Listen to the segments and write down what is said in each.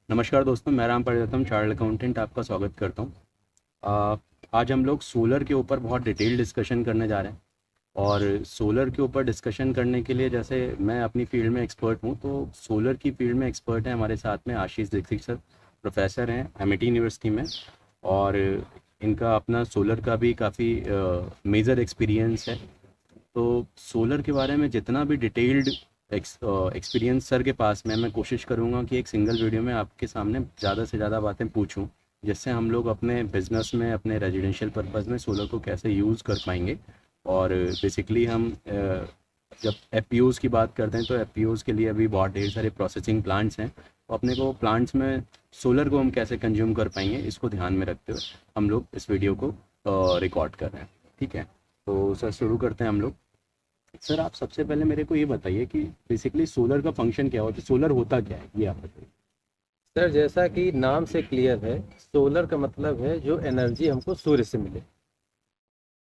नमस्कार दोस्तों, मैं राम परिजातम चार्टर्ड अकाउंटेंट आपका स्वागत करता हूँ। आज हम लोग सोलर के ऊपर बहुत डिटेल डिस्कशन करने जा रहे हैं। और सोलर के ऊपर डिस्कशन करने के लिए, जैसे मैं अपनी फील्ड में एक्सपर्ट हूँ, तो सोलर की फील्ड में एक्सपर्ट हैं हमारे साथ में आशीष दीक्षित सर। प्रोफेसर हैं एमिटी यूनिवर्सिटी में। और इनका अपना सोलर का भी काफ़ी मेजर एक्सपीरियंस है। तो सोलर के बारे में जितना भी डिटेल्ड एक्सपीरियंस सर के पास में, मैं कोशिश करूँगा कि एक सिंगल वीडियो में आपके सामने ज़्यादा से ज़्यादा बातें पूछूं, जिससे हम लोग अपने बिजनेस में, अपने रेजिडेंशियल पर्पज़ में सोलर को कैसे यूज़ कर पाएंगे। और बेसिकली हम जब एफ की बात करते हैं तो एफ के लिए अभी बहुत ढेर सारे प्रोसेसिंग प्लांट्स हैं। तो अपने को प्लांट्स में सोलर को हम कैसे कंज्यूम कर पाएंगे, इसको ध्यान में रखते हुए हम लोग इस वीडियो को रिकॉर्ड कर रहे हैं। ठीक है, तो सर शुरू करते हैं हम लोग। सर, आप सबसे पहले मेरे को ये बताइए कि बेसिकली सोलर का फंक्शन क्या होता है, सोलर होता क्या है, ये आप बताइए। सर, जैसा कि नाम से क्लियर है, सोलर का मतलब है जो एनर्जी हमको सूर्य से मिले।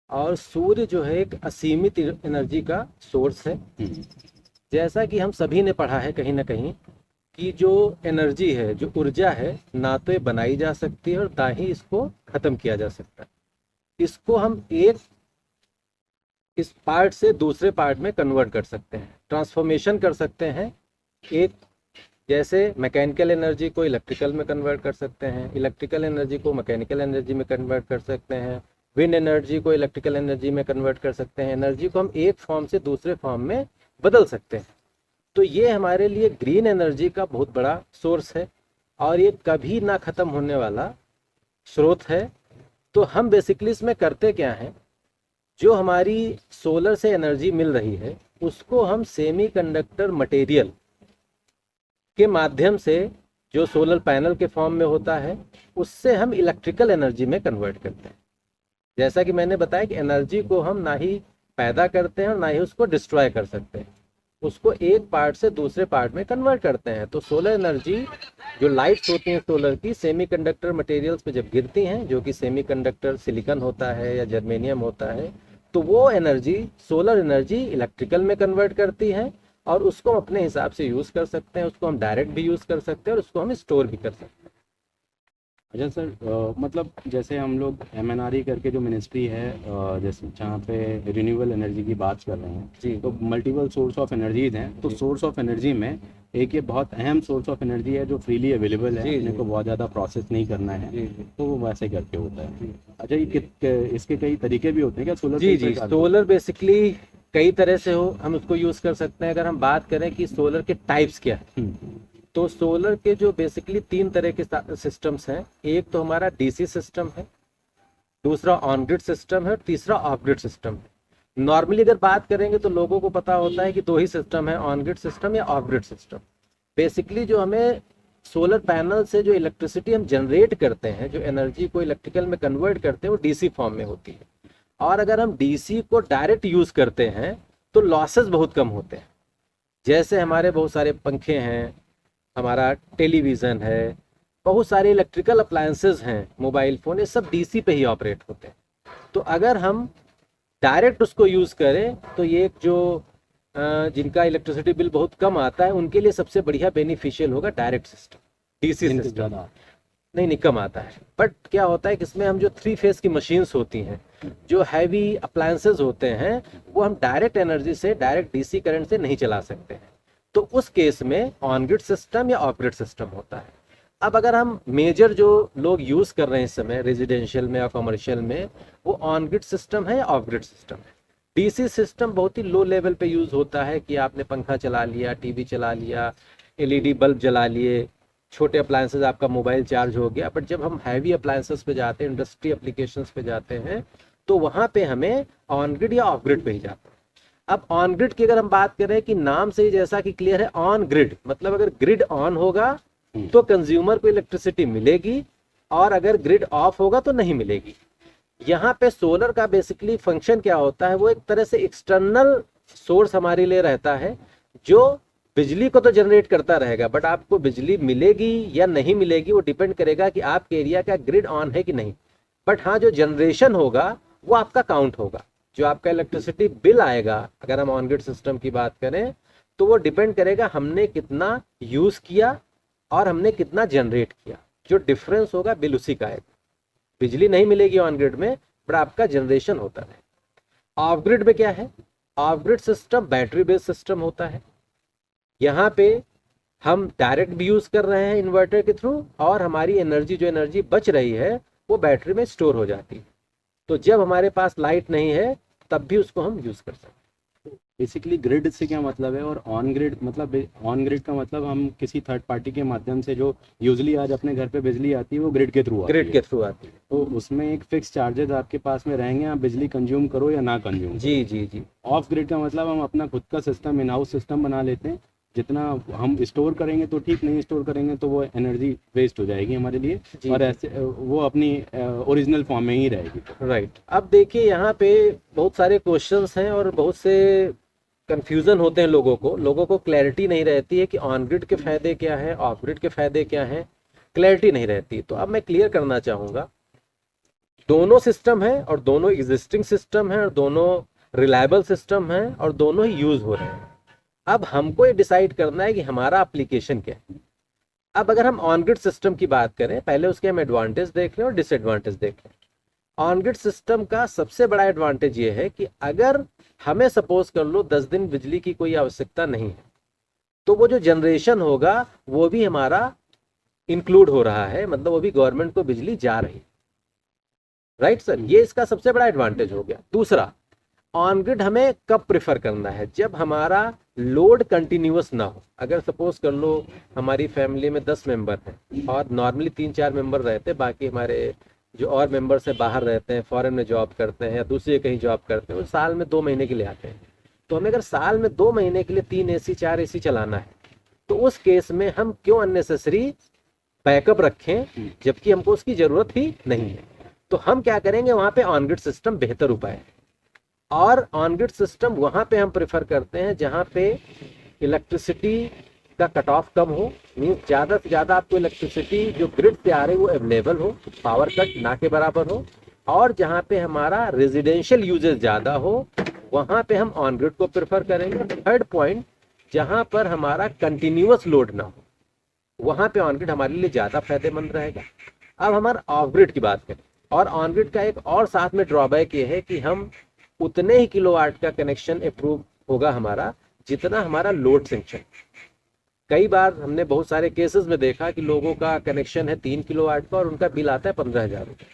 और सूर्य जो है एक असीमित एनर्जी का सोर्स है। हम्म। जैसा कि हम सभी ने पढ़ा है कहीं ना कहीं कि जो एनर्जी है, जो ऊर्जा है, ना तो ये बनाई जा सकती है और ना ही इसको खत्म किया जा सकता है। इसको हम एक इस पार्ट से दूसरे पार्ट में कन्वर्ट कर सकते हैं, ट्रांसफॉर्मेशन कर सकते हैं। एक जैसे मैकेनिकल एनर्जी को इलेक्ट्रिकल में कन्वर्ट कर सकते हैं, इलेक्ट्रिकल एनर्जी को मैकेनिकल एनर्जी में कन्वर्ट कर सकते हैं, विंड एनर्जी को इलेक्ट्रिकल एनर्जी में कन्वर्ट कर सकते हैं। एनर्जी को हम एक फॉर्म से दूसरे फॉर्म में बदल सकते हैं। तो ये हमारे लिए ग्रीन एनर्जी का बहुत बड़ा सोर्स है और ये कभी ना ख़त्म होने वाला स्रोत है। तो हम बेसिकली इसमें करते क्या हैं, जो हमारी सोलर से एनर्जी मिल रही है उसको हम सेमीकंडक्टर मटेरियल के माध्यम से, जो सोलर पैनल के फॉर्म में होता है, उससे हम इलेक्ट्रिकल एनर्जी में कन्वर्ट करते हैं। जैसा कि मैंने बताया कि एनर्जी को हम ना ही पैदा करते हैं और ना ही उसको डिस्ट्रॉय कर सकते हैं, उसको एक पार्ट से दूसरे पार्ट में कन्वर्ट करते हैं। तो सोलर एनर्जी, जो लाइट्स होती हैं सोलर की, सेमीकंडक्टर मटेरियल्स पे जब गिरती हैं, जो कि सेमीकंडक्टर सिलिकॉन होता है या जर्मेनियम होता है, तो वो एनर्जी, सोलर एनर्जी, इलेक्ट्रिकल में कन्वर्ट करती है और उसको हम अपने हिसाब से यूज़ कर सकते हैं। उसको हम डायरेक्ट भी यूज़ कर सकते हैं और उसको हम स्टोर भी कर सकते हैं। अच्छा सर, मतलब जैसे हम लोग एमएनआरई करके जो मिनिस्ट्री है, जैसे जहाँ पे रिन्यूएबल एनर्जी की बात कर रहे हैं, जी तो मल्टीपल सोर्स ऑफ एनर्जीज हैं। तो जी सोर्स ऑफ एनर्जी में एक ये बहुत अहम सोर्स ऑफ एनर्जी है जो फ्रीली अवेलेबल है, जी अपने जी को बहुत ज़्यादा प्रोसेस नहीं करना है, जी जी तो वो वैसे करके होता है। जी अच्छा, ये इसके कई तरीके भी होते हैं क्या, सोलर जी कई जी प्रकार के सोलर बेसिकली कई तरह से हो, हम उसको यूज़ कर सकते हैं। अगर हम बात करें कि सोलर के टाइप्स क्या है, हम्म। तो सोलर के जो बेसिकली तीन तरह के सिस्टम्स हैं। एक तो हमारा डीसी सिस्टम है, दूसरा ऑन ग्रिड सिस्टम है और तीसरा ऑफ ग्रिड सिस्टम है। नॉर्मली अगर बात करेंगे तो लोगों को पता होता है कि दो ही सिस्टम है, ऑन ग्रिड सिस्टम या ऑफ ग्रिड सिस्टम। बेसिकली जो हमें सोलर पैनल से जो इलेक्ट्रिसिटी हम जनरेट करते हैं, जो एनर्जी को इलेक्ट्रिकल में कन्वर्ट करते हैं, वो डीसी फॉर्म में होती है। और अगर हम डीसी को डायरेक्ट यूज़ करते हैं तो लॉसेस बहुत कम होते हैं। जैसे हमारे बहुत सारे पंखे हैं, हमारा टेलीविज़न है, बहुत सारे इलेक्ट्रिकल अप्लायंसेस हैं, मोबाइल फ़ोन, ये सब डीसी पे ही ऑपरेट होते हैं। तो अगर हम डायरेक्ट उसको यूज़ करें तो ये एक जो जिनका इलेक्ट्रिसिटी बिल बहुत कम आता है, उनके लिए सबसे बढ़िया बेनिफिशियल होगा डायरेक्ट सिस्टम, डीसी जिनके सिस्टम। ज़्यादा। नहीं नहीं, कम आता है। बट क्या होता है कि इसमें हम जो 3 फेज की मशीन्स होती हैं, जो हैवी अप्लायंसेस होते हैं, वो हम डायरेक्ट एनर्जी से, डायरेक्ट डीसी करंट से नहीं चला सकते हैं। तो उस केस में ऑन ग्रिड सिस्टम या ऑफ ग्रिड सिस्टम होता है। अब अगर हम मेजर जो लोग यूज़ कर रहे हैं इस समय रेजिडेंशियल में या कमर्शियल में, वो ऑन ग्रिड सिस्टम है या ऑफ ग्रिड सिस्टम है। डीसी सिस्टम बहुत ही लो लेवल पे यूज़ होता है कि आपने पंखा चला लिया, टीवी चला लिया, एलईडी बल्ब जला लिए, छोटे अप्लायंसेस, आपका मोबाइल चार्ज हो गया। बट जब हम हैवी अप्लायंसेस पे जाते हैं, इंडस्ट्री एप्लीकेशंस पे जाते हैं, तो वहाँ पे हमें ऑन ग्रिड या ऑफ ग्रिड पे ही जाते हैं। अब ऑन ग्रिड की अगर हम बात करें कि नाम से ही जैसा कि क्लियर है, ऑन ग्रिड मतलब अगर ग्रिड ऑन होगा तो कंज्यूमर को इलेक्ट्रिसिटी मिलेगी, और अगर ग्रिड ऑफ होगा तो नहीं मिलेगी। यहाँ पे सोलर का बेसिकली फंक्शन क्या होता है, वो एक तरह से एक्सटर्नल सोर्स हमारे लिए रहता है, जो बिजली को तो जनरेट करता रहेगा, बट आपको बिजली मिलेगी या नहीं मिलेगी वो डिपेंड करेगा कि आपके एरिया का ग्रिड ऑन है कि नहीं। बट हाँ, जो जनरेशन होगा वो आपका काउंट होगा। जो आपका इलेक्ट्रिसिटी बिल आएगा, अगर हम ऑन ग्रिड सिस्टम की बात करें, तो वो डिपेंड करेगा हमने कितना यूज़ किया और हमने कितना जनरेट किया, जो डिफरेंस होगा बिल उसी का आएगा। बिजली नहीं मिलेगी ऑन ग्रिड में, बट आपका जनरेशन होता है। ऑफ ग्रिड में क्या है, of grid system battery based system होता है। यहाँ पे हम डायरेक्ट भी यूज कर रहे हैं इन्वर्टर के थ्रू, और हमारी एनर्जी, जो एनर्जी बच रही है वो बैटरी में स्टोर हो जाती है। तो जब हमारे पास लाइट नहीं है तब भी उसको हम यूज कर सकते हैं। बेसिकली ग्रिड से क्या मतलब है, और ऑन ग्रिड मतलब, ऑन ग्रिड का मतलब हम किसी थर्ड पार्टी के माध्यम से, जो यूजली आज अपने घर पे बिजली आती है वो ग्रिड के थ्रू आती ग्रिड है। के थ्रू आती है। तो उसमें एक फिक्स चार्जेस आपके पास में रहेंगे, आप बिजली कंज्यूम करो या ना कंज्यूम। जी जी जी। ऑफ ग्रिड का मतलब हम अपना खुद का सिस्टम, इन हाउस सिस्टम बना लेते हैं। जितना हम स्टोर करेंगे तो ठीक, नहीं स्टोर करेंगे तो वो एनर्जी वेस्ट हो जाएगी हमारे लिए, जी और जी। ऐसे वो अपनी ओरिजिनल फॉर्म में ही रहेगी। राइट। अब देखिए यहाँ पे बहुत सारे क्वेश्चंस हैं और बहुत से कंफ्यूजन होते हैं लोगों को क्लैरिटी नहीं रहती है कि ऑन ग्रिड के फायदे क्या है, ऑफ ग्रिड के फायदे क्या हैं, क्लैरिटी नहीं रहती। तो अब मैं क्लियर करना चाहूँगा, दोनों सिस्टम है और दोनों एग्जिस्टिंग सिस्टम है और दोनों रिलायबल सिस्टम है और दोनों ही यूज हो रहे हैं। अब हमको ये डिसाइड करना है कि हमारा एप्लीकेशन क्या है। अब अगर हम ऑन ग्रिड सिस्टम की बात करें, पहले उसके हम एडवांटेज देख लें और डिसएडवांटेज देख लें। ऑन ग्रिड सिस्टम का सबसे बड़ा एडवांटेज ये है कि अगर हमें सपोज कर लो 10 दिन बिजली की कोई आवश्यकता नहीं है, तो वो जो जनरेशन होगा वो भी हमारा इंक्लूड हो रहा है, मतलब वो भी गवर्नमेंट को बिजली जा रही है। राइट सर, ये इसका सबसे बड़ा एडवांटेज हो गया। दूसरा, ऑन ग्रिड हमें कब प्रेफर करना है, जब हमारा लोड कंटिन्यूअस ना हो। अगर सपोज कर लो हमारी फैमिली में 10 मेंबर हैं और नॉर्मली 3-4 मेंबर रहते हैं, बाकी हमारे जो और मेंबर्स हैं बाहर रहते हैं, फॉरेन में जॉब करते हैं या दूसरी कहीं जॉब करते हैं, वो साल में 2 महीने के लिए आते हैं। तो हमें अगर साल में 2 महीने के लिए 3 AC 4 AC चलाना है, तो उस केस में हम क्यों अननेसेसरी बैकअप रखें जबकि हमको उसकी जरूरत ही नहीं है। तो हम क्या करेंगे, वहां पे ऑन ग्रिड सिस्टम बेहतर उपाय है। और ऑन ग्रिड सिस्टम वहां पे हम प्रेफर करते हैं जहां पे इलेक्ट्रिसिटी का कट ऑफ कम हो, मीन्स ज़्यादा से ज़्यादा आपको इलेक्ट्रिसिटी जो ग्रिड से आ रही है वो अवेलेबल हो, पावर कट ना के बराबर हो, और जहाँ पे हमारा रेजिडेंशियल यूजेस ज़्यादा हो वहाँ पे हम ऑन ग्रिड को प्रेफर करेंगे। थर्ड पॉइंट, जहाँ पर हमारा कंटिन्यूअस लोड ना हो वहाँ पे ऑन ग्रिड हमारे लिए ज़्यादा फायदेमंद रहेगा। अब हमारा ऑफ ग्रिड की बात करें, और ऑन ग्रिड का एक और साथ में ड्रॉबैक ये है कि हम उतने ही किलोवाट का कनेक्शन अप्रूव होगा हमारा जितना हमारा लोड सेंक्शन। कई बार हमने बहुत सारे केसेस में देखा कि लोगों का कनेक्शन है 3 किलोवाट का और उनका बिल आता है 15,000 रुपये।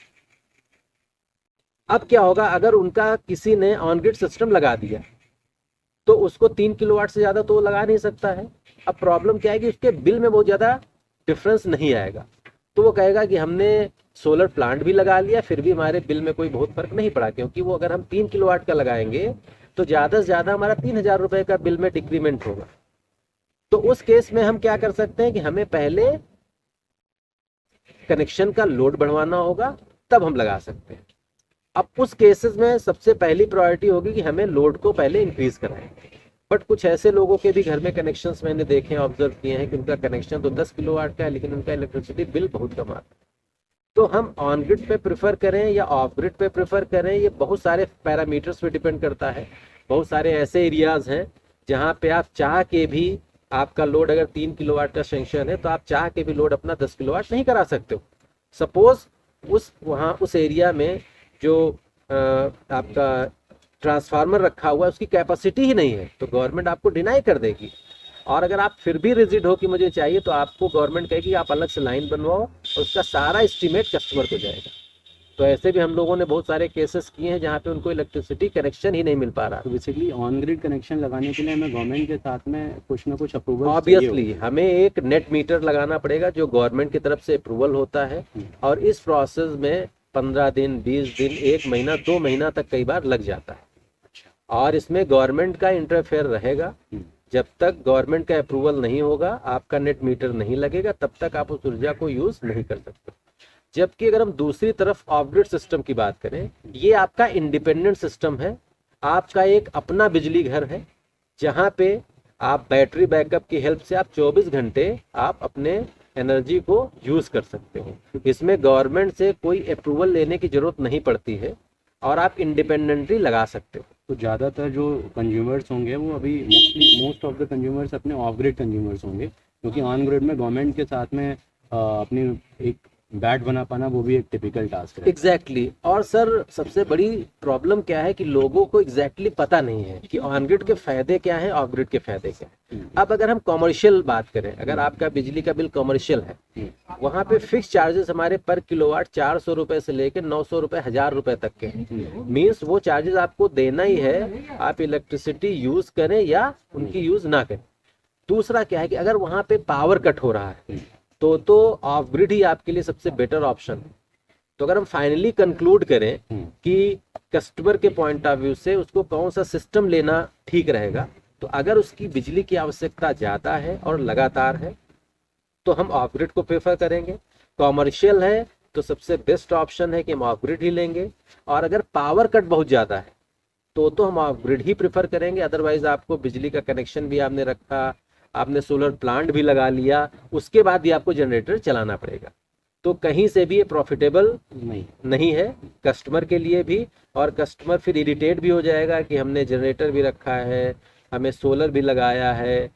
अब क्या होगा, अगर उनका किसी ने ऑन ग्रिड सिस्टम लगा दिया तो उसको 3 किलोवाट से ज़्यादा तो वो लगा नहीं सकता है। अब प्रॉब्लम क्या है कि उसके बिल में बहुत ज़्यादा डिफरेंस नहीं आएगा, तो वो कहेगा कि हमने सोलर प्लांट भी लगा लिया फिर भी हमारे बिल में कोई बहुत फर्क नहीं पड़ा, क्योंकि वो अगर हम 3 किलोवाट का लगाएंगे तो ज़्यादा से ज़्यादा हमारा 3,000 रुपये का बिल में डिक्रीमेंट होगा। तो उस केस में हम क्या कर सकते हैं कि हमें पहले कनेक्शन का लोड बढ़वाना होगा, तब हम लगा सकते हैं। अब उस केसेस में सबसे पहली प्रायोरिटी होगी कि हमें लोड को पहले इंक्रीज कराएं। बट कुछ ऐसे लोगों के भी घर में कनेक्शंस मैंने देखे हैं, ऑब्जर्व किए हैं कि उनका कनेक्शन तो 10 किलोवाट का है लेकिन उनका इलेक्ट्रिसिटी बिल बहुत कम आता है। तो हम ऑन ग्रिड पे प्रेफर करें या ऑफ ग्रिड पे प्रेफर करें, ये बहुत सारे पैरामीटर्स पे डिपेंड करता है। बहुत सारे ऐसे एरियाज हैं जहाँ पे आप चाह के भी, आपका लोड अगर 3 किलोवाट का सेंक्शन है तो आप चाह के भी लोड अपना 10 किलोवाट नहीं करा सकते हो। सपोज उस एरिया में जो आपका ट्रांसफार्मर रखा हुआ है उसकी कैपेसिटी ही नहीं है, तो गवर्नमेंट आपको डिनाई कर देगी। और अगर आप फिर भी रिजिड हो कि मुझे चाहिए, तो आपको गवर्नमेंट कहेगी आप अलग से लाइन बनवाओ और उसका सारा एस्टीमेट कस्टमर को जाएगा। तो ऐसे भी हम लोगों ने बहुत सारे केसेस किए हैं जहाँ पे उनको इलेक्ट्रिसिटी कनेक्शन ही नहीं मिल पा रहा। तो बेसिकली ऑन ग्रिड कनेक्शन लगाने के लिए हमें गवर्नमेंट के साथ में कुछ ना कुछ अप्रूवल ऑब्वियसली हमें एक नेट मीटर लगाना पड़ेगा जो गवर्नमेंट की तरफ से अप्रूवल होता है, और इस प्रोसेस में 15 दिन, 20 दिन, 1 महीना, 2 महीना तक कई बार लग जाता है। और इसमें गवर्नमेंट का इंटरफेयर रहेगा। जब तक गवर्नमेंट का अप्रूवल नहीं होगा, आपका नेट मीटर नहीं लगेगा, तब तक आप उस ऊर्जा को यूज नहीं कर सकते। जबकि अगर हम दूसरी तरफ ऑफ ग्रिड सिस्टम की बात करें, ये आपका इंडिपेंडेंट सिस्टम है। आपका एक अपना बिजली घर है जहाँ पे आप बैटरी बैकअप की हेल्प से आप 24 घंटे आप अपने एनर्जी को यूज कर सकते हो। इसमें गवर्नमेंट से कोई अप्रूवल लेने की जरूरत नहीं पड़ती है और आप इंडिपेंडेंटली लगा सकते हो। तो ज़्यादातर जो कंज्यूमर्स होंगे वो अभी मोस्ट ऑफ द कंज्यूमर्स अपने ऑफ ग्रिड कंज्यूमर्स होंगे, क्योंकि ऑन ग्रिड में गवर्नमेंट के साथ में अपनी एक बैट बना पाना वो भी एक टिपिकल टास्क है। एग्जैक्टली और सर सबसे बड़ी प्रॉब्लम क्या है कि लोगों को एग्जैक्टली पता नहीं है कि ऑन ग्रिड के फायदे क्या हैं, ऑफ ग्रिड के फायदे क्या हैं। अब अगर हम कॉमर्शियल बात करें, अगर आपका बिजली का बिल कॉमर्शियल है, वहाँ पे फिक्स चार्जेस हमारे पर किलोवाट 400 रुपए से लेकर 900 रुपए 1000 रुपए तक के हैं। मीन्स वो चार्जेस आपको देना ही है, आप इलेक्ट्रिसिटी यूज करें या उनकी यूज ना करें। दूसरा क्या है कि अगर वहाँ पे पावर कट हो रहा है तो ऑफ ग्रिड ही आपके लिए सबसे बेटर ऑप्शन है। तो अगर हम फाइनली कंक्लूड करें कि कस्टमर के पॉइंट ऑफ व्यू से उसको कौन सा सिस्टम लेना ठीक रहेगा, तो अगर उसकी बिजली की आवश्यकता ज़्यादा है और लगातार है तो हम ऑफ ग्रिड को प्रेफर करेंगे। कॉमर्शियल है तो सबसे बेस्ट ऑप्शन है कि हम ऑफ ग्रिड ही लेंगे। और अगर पावर कट बहुत ज़्यादा है तो हम ऑफ ग्रिड ही प्रेफर करेंगे। अदरवाइज आपको बिजली का कनेक्शन भी आपने रखा, आपने सोलर प्लांट भी लगा लिया, उसके बाद भी आपको जनरेटर चलाना पड़ेगा। तो कहीं से भी ये प्रॉफिटेबल नहीं है कस्टमर के लिए भी। और कस्टमर फिर इरिटेट भी हो जाएगा कि हमने जनरेटर भी रखा है, हमें सोलर भी लगाया है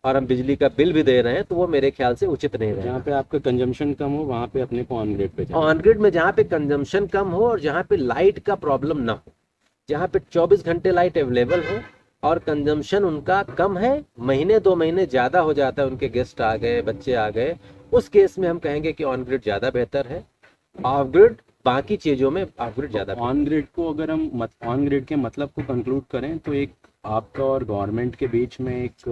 और हम बिजली का बिल भी दे रहे हैं, तो वो मेरे ख्याल से उचित नहीं रहेगा। जहाँ पे आपका कंजम्पशन कम हो वहाँ पे अपने को ऑन ग्रिड पे जाना। ऑन ग्रिड में जहाँ पे कंजम्पशन कम हो और जहाँ पे लाइट का प्रॉब्लम ना हो, जहाँ पे 24 घंटे लाइट अवेलेबल हो और कंजम्पशन उनका कम है, महीने 2 महीने ज़्यादा हो जाता है, उनके गेस्ट आ गए, बच्चे आ गए, उस केस में हम कहेंगे कि ऑन ग्रिड ज़्यादा बेहतर है। ऑफ ग्रिड बाकी चीज़ों में ऑफ ग्रिड ज़्यादा। ऑन ग्रिड को अगर हम ऑन ग्रिड के मतलब को कंक्लूड करें तो एक आपका और गवर्नमेंट के बीच में एक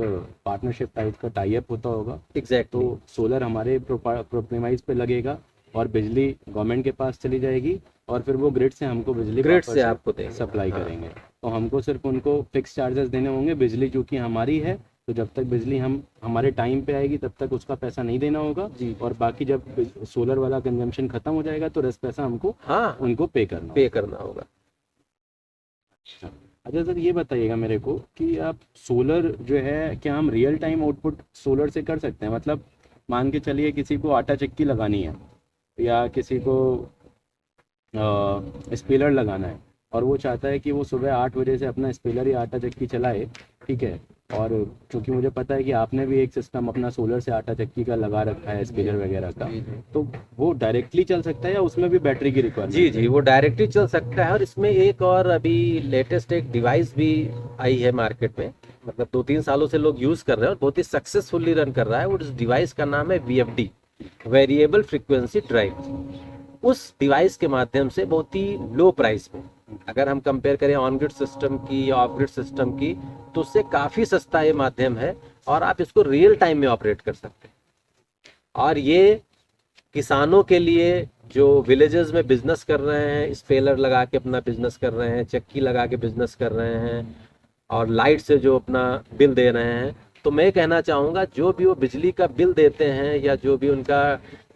पार्टनरशिप टाइप का टाई अप होता होगा। एग्जैक्टली। तो सोलर हमारे प्रोप्रेमाइज पे लगेगा और बिजली गवर्नमेंट के पास चली जाएगी और फिर वो ग्रिड से हमको बिजली ग्रिड से आपको सप्लाई करेंगे। तो हमको सिर्फ उनको फिक्स चार्जेस देने होंगे। बिजली जो कि हमारी है, तो जब तक बिजली हम हमारे टाइम पे आएगी तब तक उसका पैसा नहीं देना होगा जी। और बाकी जब सोलर वाला कंजम्पशन खत्म हो जाएगा तो रेस्ट पैसा हमको उनको पे करना होगा। अच्छा सर, ये बताइएगा मेरे को कि आप सोलर जो है, क्या हम रियल टाइम आउटपुट सोलर से कर सकते हैं? मतलब मान के चलिए किसी को आटा चक्की लगानी है या किसी को स्पेलर लगाना है और वो चाहता है कि वो सुबह 8 बजे से अपना स्पेलर या आटा चक्की चलाए, ठीक है। और क्योंकि मुझे पता है कि आपने भी एक सिस्टम अपना सोलर से आटा चक्की का लगा रखा है, स्पेलर वगैरह का, तो वो डायरेक्टली चल सकता है या उसमें भी बैटरी की रिक्वायरमेंट? जी जी, वो डायरेक्टली चल सकता है। और इसमें एक और अभी लेटेस्ट एक डिवाइस भी आई है मार्केट में, मतलब 2-3 सालों से लोग यूज़ कर रहे हैं और बहुत ही सक्सेसफुली रन कर रहा है। वो उस डिवाइस का नाम है VFD, वेरिएबल फ्रीक्वेंसी ड्राइव। उस डिवाइस के माध्यम से बहुत ही लो प्राइस में, अगर हम कंपेयर करें ऑन ग्रिड सिस्टम की या ऑफ ग्रिड सिस्टम की, तो उससे काफ़ी सस्ता ये माध्यम है और आप इसको रियल टाइम में ऑपरेट कर सकते हैं। और ये किसानों के लिए जो विलेजेस में बिजनेस कर रहे हैं, स्पेलर लगा के अपना बिजनेस कर रहे हैं, चक्की लगा के बिजनेस कर रहे हैं और लाइट से जो अपना बिल दे रहे हैं, तो मैं कहना चाहूँगा जो भी वो बिजली का बिल देते हैं या जो भी उनका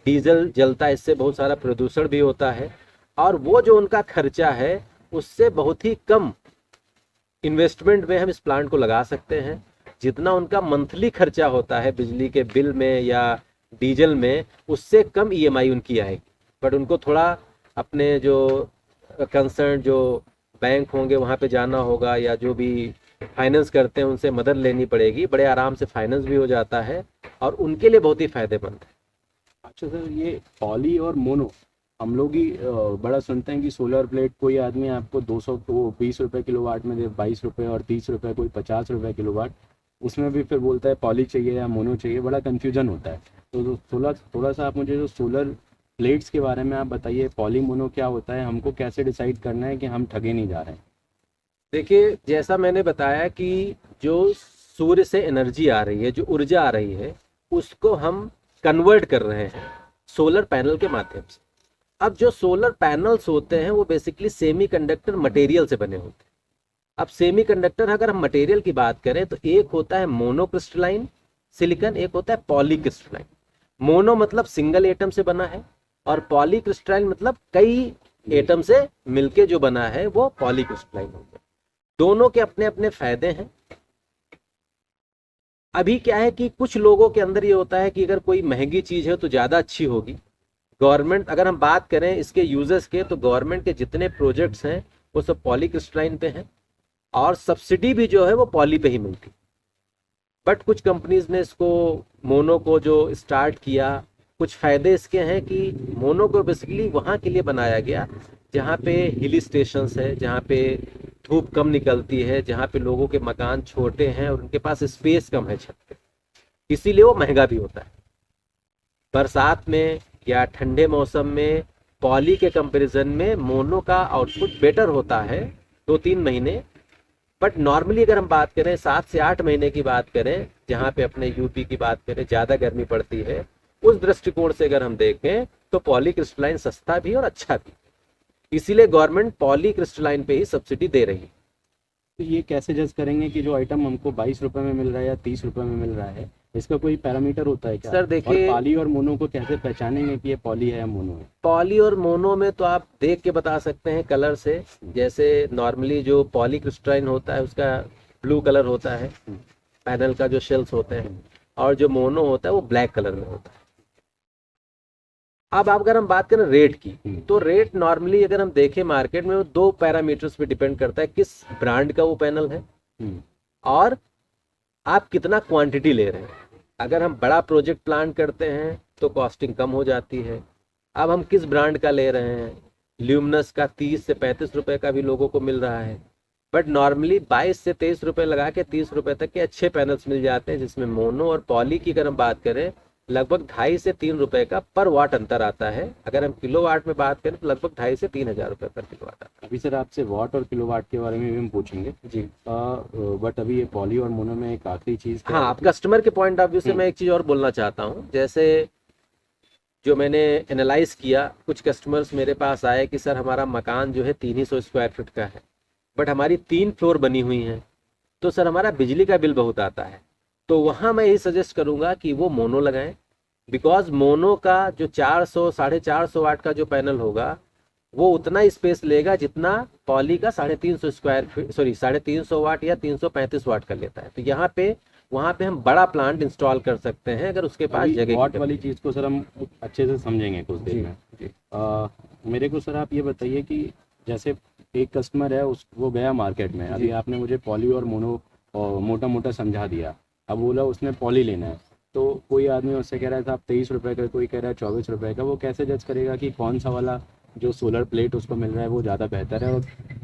डीजल जलता है, इससे बहुत सारा प्रदूषण भी होता है और वो जो उनका खर्चा है उससे बहुत ही कम इन्वेस्टमेंट में हम इस प्लांट को लगा सकते हैं। जितना उनका मंथली खर्चा होता है बिजली के बिल में या डीजल में, उससे कम EMI उनकी आएगी। बट उनको थोड़ा अपने जो कंसर्न जो बैंक होंगे वहाँ पे जाना होगा या जो भी फाइनेंस करते हैं उनसे मदद लेनी पड़ेगी। बड़े आराम से फाइनेंस भी हो जाता है और उनके लिए बहुत ही फायदेमंद है। अच्छा सर, ये पॉली और मोनो हम लोग ही बड़ा सुनते हैं कि सोलर प्लेट कोई आदमी आपको 220 रुपये किलोवाट में दे, 22 रुपये और 30 रुपये, कोई 50 रुपये किलोवाट, उसमें भी फिर बोलता है पॉली चाहिए या मोनो चाहिए, बड़ा कन्फ्यूजन होता है। तो थोड़ा सा आप मुझे जो सोलर प्लेट्स के बारे में आप बताइए, पॉली मोनो क्या होता है, हमको कैसे डिसाइड करना है कि हम ठगे नहीं जा रहे हैं? देखिए, जैसा मैंने बताया कि जो सूर्य से एनर्जी आ रही है, जो ऊर्जा आ रही है, उसको हम कन्वर्ट कर रहे हैं सोलर पैनल के माध्यम से। अब जो सोलर पैनल्स होते हैं वो बेसिकली सेमीकंडक्टर मटेरियल से बने होते हैं। अब सेमीकंडक्टर अगर हम मटेरियल की बात करें तो एक होता है मोनोक्रिस्टलाइन सिलिकॉन, एक होता है पॉलीक्रिस्टलाइन। मोनो मतलब सिंगल एटम से बना है और पॉलीक्रिस्टलाइन मतलब कई एटम से मिलके जो बना है वो पॉलीक्रिस्टलाइन हो गया। दोनों के अपने अपने फायदे हैं। अभी क्या है कि कुछ लोगों के अंदर ये होता है कि अगर कोई महंगी चीज है तो ज्यादा अच्छी होगी। गवर्नमेंट, अगर हम बात करें इसके यूजर्स के, तो गवर्नमेंट के जितने प्रोजेक्ट्स हैं वो सब पॉलीक्रिस्टलाइन पे हैं और सब्सिडी भी जो है वो पॉली पे ही मिलती। बट कुछ कंपनीज ने इसको मोनो को जो स्टार्ट किया, कुछ फ़ायदे इसके हैं कि मोनो को बेसिकली वहाँ के लिए बनाया गया जहाँ पे हिली स्टेशंस है, जहाँ पे धूप कम निकलती है, जहाँ पे लोगों के मकान छोटे हैं और उनके पास स्पेस कम है छत पे, इसीलिए वो महंगा भी होता है। बरसात में या ठंडे मौसम में पॉली के कंपैरिजन में मोनो का आउटपुट बेटर होता है 2-3 महीने। बट नॉर्मली अगर हम बात करें 7 से 8 महीने की बात करें, जहाँ पे अपने यूपी की बात करें ज़्यादा गर्मी पड़ती है, उस दृष्टिकोण से अगर हम देखें तो पॉली क्रिस्टलाइन सस्ता भी और अच्छा भी, इसीलिए गवर्नमेंट पॉली क्रिस्टलाइन पे ही सब्सिडी दे रही है। तो ये कैसे जज करेंगे कि जो आइटम हमको 22 रुपये में मिल रहा है या 30 रुपये में मिल रहा है, इसका कोई पैरामीटर होता है क्या? सर देखिए, और पॉली और मोनो को कैसे पहचानेंगे कि ये पॉली है या मोनो है? पॉली और मोनो में तो आप देख के बता सकते हैं कलर से। जैसे नॉर्मली जो पॉली क्रिस्टलाइन होता है उसका ब्लू कलर होता है, पैनल का जो शेल्स होते हैं, और जो मोनो होता है वो ब्लैक कलर में होता है। अब अगर हम बात करें रेट की, तो रेट नॉर्मली अगर हम देखें मार्केट में वो 2 पैरामीटर्स पे डिपेंड करता है, किस ब्रांड का वो पैनल है और आप कितना क्वांटिटी ले रहे हैं। अगर हम बड़ा प्रोजेक्ट प्लान करते हैं तो कॉस्टिंग कम हो जाती है। अब हम किस ब्रांड का ले रहे हैं, ल्यूमिनस का 30 से 35 रुपए का भी लोगों को मिल रहा है, बट नॉर्मली 22 से 23 रुपए लगा के 30 रुपए तक के अच्छे पैनल्स मिल जाते हैं, जिसमें मोनो और पॉली की अगर हम बात करें लगभग 2.5 से 3 रुपए का पर वाट अंतर आता है। अगर हम किलो वाट में बात करें तो लगभग 2.5 से 3 हज़ार रुपए पर किलो वाट आता है। अभी सर आपसे वाट और किलो वाट के बारे में भी हम पूछेंगे जी। बट अभी ये पॉली और मोनो में एक आखिरी चीज़ हाँ, आप कस्टमर के पॉइंट ऑफ व्यू से मैं एक चीज़ और बोलना चाहता हूँ। जैसे जो मैंने एनालाइज किया, कुछ कस्टमर्स मेरे पास आए कि सर हमारा मकान जो है 300 स्क्वायर फीट का है, बट हमारी 3 फ्लोर बनी हुई हैं, तो सर हमारा बिजली का बिल बहुत आता है। तो वहाँ मैं यही सजेस्ट करूँगा कि वो मोनो लगाएं, बिकॉज मोनो का जो 400 450 वाट का जो पैनल होगा वो उतना स्पेस लेगा जितना पॉली का 350 स्क्वायर फीट 350 वाट या 335 वाट का लेता है। तो यहाँ पे वहाँ पे हम बड़ा प्लांट इंस्टॉल कर सकते हैं अगर उसके पास जगह। वाट वाली चीज़ को सर हम अच्छे से समझेंगे कुछ देर में। मेरे को सर आप ये बताइए कि जैसे एक कस्टमर है, उस वो गया मार्केट में, अभी आपने मुझे पॉली और मोनो मोटा मोटा समझा दिया, अब बोला उसने पॉली लेना है, तो कोई आदमी उससे कह रहा था आप 23 रुपये का, कोई कह रहा है 24 रुपये का, वो कैसे जज करेगा कि कौन सा वाला जो सोलर प्लेट उसको मिल रहा है वो ज़्यादा बेहतर है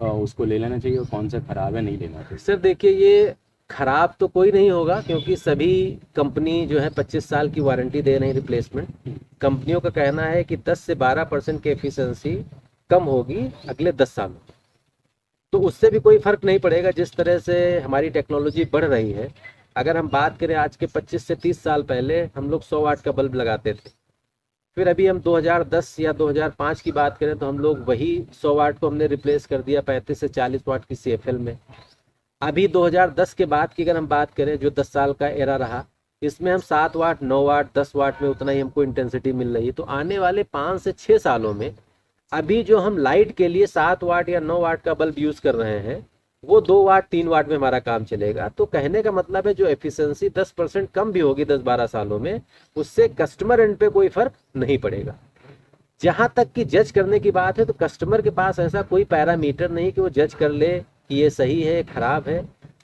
और उसको ले लेना चाहिए, और कौन सा ख़राब है नहीं लेना चाहिए? सर देखिए, ये खराब तो कोई नहीं होगा क्योंकि सभी कंपनी जो है 25 साल की वारंटी दे रही है रिप्लेसमेंट। कंपनियों का कहना है कि 10 से 12% की एफिशिएंसी कम होगी अगले 10 सालों, तो उससे भी कोई फर्क नहीं पड़ेगा। जिस तरह से हमारी टेक्नोलॉजी बढ़ रही है, अगर हम बात करें आज के 25 से 30 साल पहले हम लोग 100 वाट का बल्ब लगाते थे, फिर अभी हम 2010 या 2005 की बात करें तो हम लोग वही 100 वाट को हमने रिप्लेस कर दिया 35 से 40 वाट की CFL में। अभी 2010 के बाद की अगर हम बात करें, जो 10 साल का एरा रहा, इसमें हम 7 वाट 9 वाट 10 वाट में उतना ही हमको इंटेंसिटी मिल रही है। तो आने वाले 5 से 6 सालों में अभी जो हम लाइट के लिए 7 वाट या 9 वाट का बल्ब यूज़ कर रहे हैं वो 2 वाट 3 वाट में हमारा काम चलेगा। तो कहने का मतलब है जो एफिशिएंसी 10% कम भी होगी 10-12 सालों में, उससे कस्टमर एंड पे कोई फर्क नहीं पड़ेगा। जहाँ तक कि जज करने की बात है, तो कस्टमर के पास ऐसा कोई पैरामीटर नहीं कि वो जज कर ले कि ये सही है खराब है।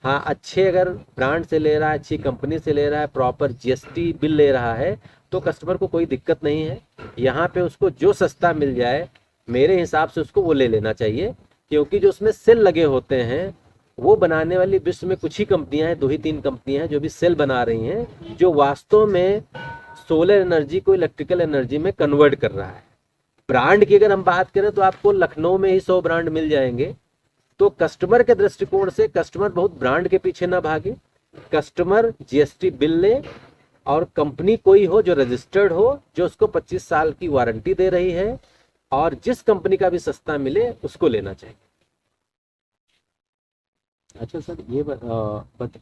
हाँ, अच्छे अगर ब्रांड से ले रहा है, अच्छी कंपनी से ले रहा है, प्रॉपर GST बिल ले रहा है, तो कस्टमर को कोई दिक्कत नहीं है। यहाँ पे उसको जो सस्ता मिल जाए मेरे हिसाब से उसको वो ले लेना चाहिए, क्योंकि जो उसमें सेल लगे होते हैं वो बनाने वाली विश्व में कुछ ही कंपनियां हैं, 2 ही 3 कंपनियां हैं जो भी सेल बना रही हैं, जो वास्तव में सोलर एनर्जी को इलेक्ट्रिकल एनर्जी में कन्वर्ट कर रहा है। ब्रांड की अगर हम बात करें तो आपको लखनऊ में ही 100 ब्रांड मिल जाएंगे। तो कस्टमर के दृष्टिकोण से कस्टमर बहुत ब्रांड के पीछे ना भागे, कस्टमर GST बिल ले और कंपनी कोई हो जो रजिस्टर्ड हो, जो उसको 25 साल की वारंटी दे रही है, और जिस कंपनी का भी सस्ता मिले उसको लेना चाहिए। अच्छा सर,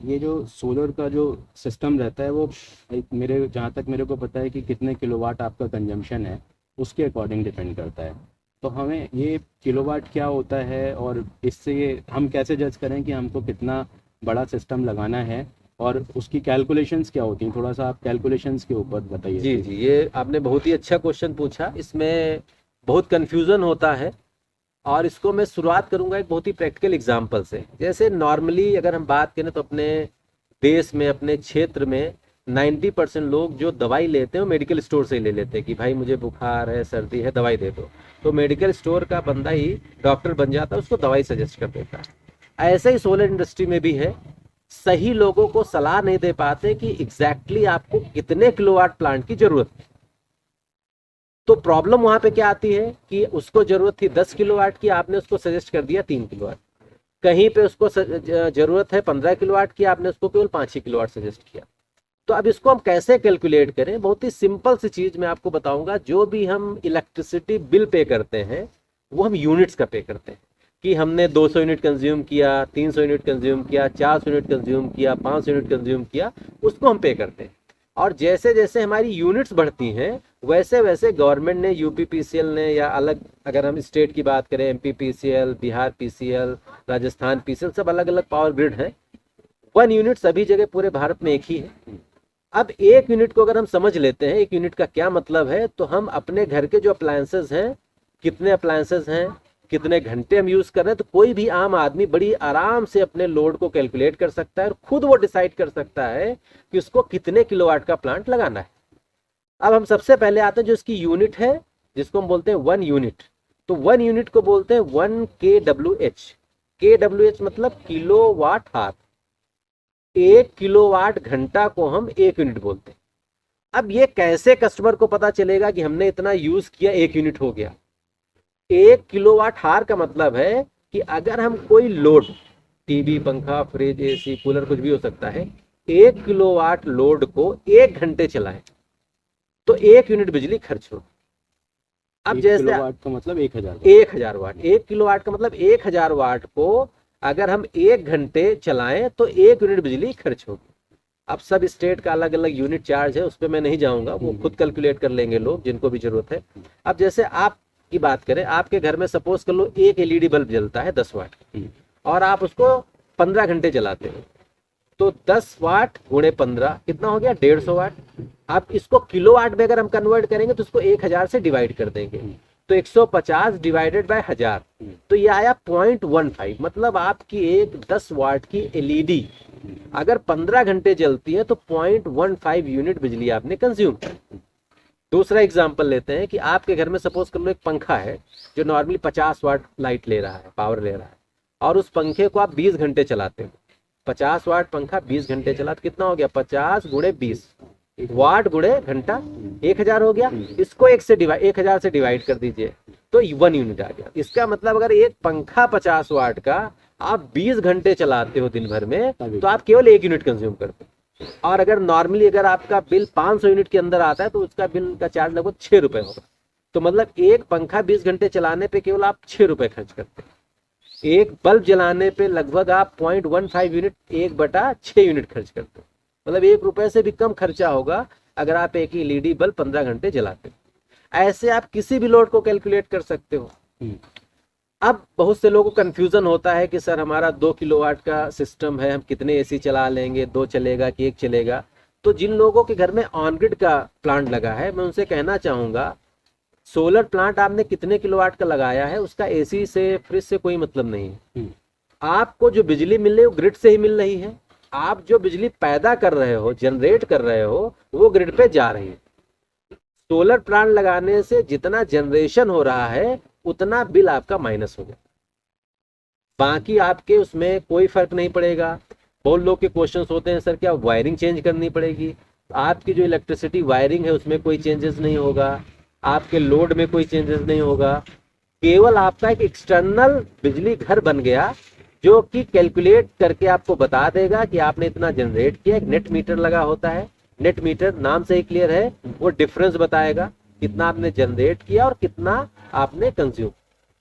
ये जो सोलर का जो सिस्टम रहता है वो जहाँ तक मेरे को पता है कि कितने किलोवाट आपका कंजम्पशन है उसके अकॉर्डिंग डिपेंड करता है। तो हमें ये किलोवाट क्या होता है और इससे हम कैसे जज करें कि हमको कितना बड़ा सिस्टम लगाना है, और उसकी कैलकुलेशंस क्या होती हैं? थोड़ा सा आप कैलकुलेशंस के ऊपर बताइए। जी, ये आपने बहुत ही अच्छा क्वेश्चन पूछा। इसमें बहुत कन्फ्यूज़न होता है और इसको मैं शुरुआत करूंगा एक बहुत ही प्रैक्टिकल एग्जांपल से। जैसे नॉर्मली अगर हम बात करें तो अपने देश में, अपने क्षेत्र में 90% लोग जो दवाई लेते हैं वो मेडिकल स्टोर से ही ले लेते हैं कि भाई मुझे बुखार है, सर्दी है, दवाई दे दो। तो मेडिकल स्टोर का बंदा ही डॉक्टर बन जाता है, उसको दवाई सजेस्ट कर देता है। ऐसे ही सोलर इंडस्ट्री में भी है, सही लोगों को सलाह नहीं दे पाते कि एग्जैक्टली आपको कितने किलोवाट प्लांट की जरूरत है। तो प्रॉब्लम वहां पे क्या आती है कि उसको जरूरत थी 10 किलोवाट की, आपने उसको सजेस्ट कर दिया 3 किलोवाट। कहीं पे उसको जरूरत है 15 किलोवाट की, आपने उसको केवल 5 ही किलोवाट सजेस्ट किया। तो अब इसको हम कैसे कैलकुलेट करें? बहुत ही सिंपल सी चीज मैं आपको बताऊंगा। जो भी हम इलेक्ट्रिसिटी बिल पे करते हैं वो हम यूनिट्स का पे करते हैं कि हमने 200 यूनिट कंज्यूम किया, 300 यूनिट कंज्यूम किया, 400 यूनिट कंज्यूम किया, 500 यूनिट कंज्यूम किया, उसको हम पे करते हैं। और जैसे जैसे हमारी यूनिट्स बढ़ती हैं वैसे वैसे गवर्नमेंट ने, यूपीपीसीएल ने, या अलग अगर हम स्टेट की बात करें, एमपीपीसीएल, बिहार पीसीएल, राजस्थान पीसीएल, सब अलग अलग पावर ग्रिड हैं। 1 यूनिट सभी जगह पूरे भारत में एक ही है। अब 1 यूनिट को अगर हम समझ लेते हैं 1 यूनिट का क्या मतलब है, तो हम अपने घर के जो अप्लायंसेस हैं, कितने अप्लायंसेस हैं, कितने घंटे हम यूज कर रहे हैं, तो कोई भी आम आदमी बड़ी आराम से अपने लोड को कैलकुलेट कर सकता है और खुद वो डिसाइड कर सकता है कि उसको कितने किलोवाट का प्लांट लगाना है। अब हम सबसे पहले आते हैं जो इसकी यूनिट है, जिसको हम बोलते हैं 1 यूनिट। तो 1 यूनिट को बोलते हैं 1 kWh। kWh मतलब किलोवाट आवर। 1 किलोवाट घंटा को हम 1 यूनिट बोलते हैं। अब ये कैसे कस्टमर को पता चलेगा कि हमने इतना यूज किया, 1 यूनिट हो गया? 1 किलोवाट आवर का मतलब है कि अगर हम कोई लोड, टीवी, पंखा, फ्रिज, एसी, कूलर, कुछ भी हो सकता है, 1 किलोवाट लोड को 1 घंटे चलाएं तो 1 यूनिट बिजली खर्च हो। अब जैसे किलोवाट का मतलब 1000 वाट। 1 किलोवाट का मतलब 1000 वाट को अगर हम 1 घंटे चलाएं तो 1 यूनिट बिजली खर्च होगी। अब सब स्टेट का अलग अलग यूनिट चार्ज है, उस पर मैं नहीं जाऊंगा, वो खुद कैलकुलेट कर लेंगे लोग जिनको भी जरूरत है। अब जैसे आप की बात करें, आपके घर में सपोज कर लो एक एलईडी बल्ब जलता है 10 वाट और आप उसको 15 घंटे चलाते हो, तो 10 वाट गुणे 15 कितना हो गया? 150 वाट। अब इसको किलोवाट में अगर हम कन्वर्ट करेंगे तो उसको 1000 से डिवाइड कर देंगे, तो 150 डिवाइडेड बाय 1000, तो ये आया 0.15। मतलब आपकी एक 10 वाट की एलईडी अगर 15 घंटे जलती है तो 0.15 यूनिट बिजली आपने कंज्यूम की। दूसरा एग्जांपल लेते हैं कि आपके घर में सपोज कर लो एक पंखा है जो नॉर्मली 50 वाट लाइट ले रहा है, पावर ले रहा है, और उस पंखे को आप 20 घंटे चलाते हो। 50 वाट पंखा 20 घंटे चला तो कितना हो गया? 50 गुणे 20 वाट गुणे घंटा, 1000 हो गया। इसको 1000 से डिवाइड कर दीजिए तो 1 यूनिट आ गया। इसका मतलब अगर एक पंखा 50 वाट का आप 20 घंटे चलाते हो दिन भर में, तो आप केवल 1 यूनिट कंज्यूम करते हो। और अगर नॉर्मली अगर आपका बिल 500 यूनिट के अंदर आता है तो उसका बिल का चार्ज लगभग 6 रुपए होगा। तो मतलब एक पंखा 20 घंटे चलाने पे केवल आप 6 रुपए खर्च करते हैं। एक बल्ब जलाने पे लगभग आप 0.15 यूनिट, 1/6 यूनिट खर्च करते हो। मतलब 1 रुपए से भी कम खर्चा होगा अगर आप एक एलईडी बल्ब 15 घंटे जलाते हो। ऐसे आप किसी भी लोड को कैलकुलेट कर सकते हो। अब बहुत से लोगों को कंफ्यूजन होता है कि सर हमारा 2 किलोवाट का सिस्टम है, हम कितने एसी चला लेंगे, 2 चलेगा कि 1 चलेगा? तो जिन लोगों के घर में ऑन ग्रिड का प्लांट लगा है, मैं उनसे कहना चाहूंगा, सोलर प्लांट आपने कितने किलोवाट का लगाया है उसका एसी से, फ्रिज से कोई मतलब नहीं है। आपको जो बिजली मिल रही है वो ग्रिड से ही मिल रही है। आप जो बिजली पैदा कर रहे हो, जनरेट कर रहे हो, वो ग्रिड पे जा रही है। सोलर प्लांट लगाने से जितना जनरेशन हो रहा है उतना बिल आपका माइनस हो गया, बाकी आपके उसमें कोई फर्क नहीं पड़ेगा। बहुत लोग के क्वेश्चंस होते हैं, सर क्या वायरिंग चेंज करनी पड़ेगी? आपकी जो इलेक्ट्रिसिटी वायरिंग है उसमें कोई चेंजेस नहीं होगा, आपके लोड में कोई चेंजेस नहीं होगा। केवल आपका एक एक्सटर्नल बिजली घर बन गया जो कि कैलकुलेट करके आपको बता देगा कि आपने इतना जनरेट किया। एक नेट मीटर लगा होता है, नेट मीटर नाम से ही क्लियर है, वो डिफरेंस बताएगा कितना आपने जनरेट किया और कितना आपने कंज्यूम।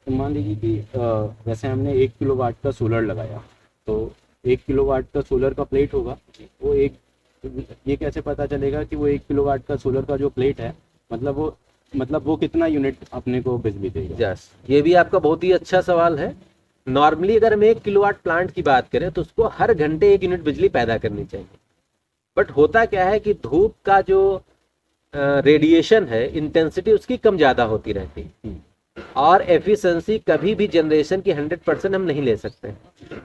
तो मान लीजिए कि वैसे हमने 1 किलोवाट का सोलर लगाया, तो 1 किलोवाट का सोलर का प्लेट होगा, वो ये कैसे पता चलेगा कि वो 1 किलोवाट का सोलर का जो प्लेट है मतलब वो कितना यूनिट अपने को बिजली देगा? यस, ये भी आपका बहुत ही अच्छा सवाल है। नॉर्मली अगर हम 1 किलोवाट प्लांट की बात करें तो उसको हर घंटे 1 यूनिट बिजली पैदा करनी चाहिए। बट होता क्या है कि धूप का जो रेडिएशन है, इंटेंसिटी उसकी कम ज़्यादा होती रहती है और एफिशिएंसी कभी भी जनरेशन की 100% हम नहीं ले सकते।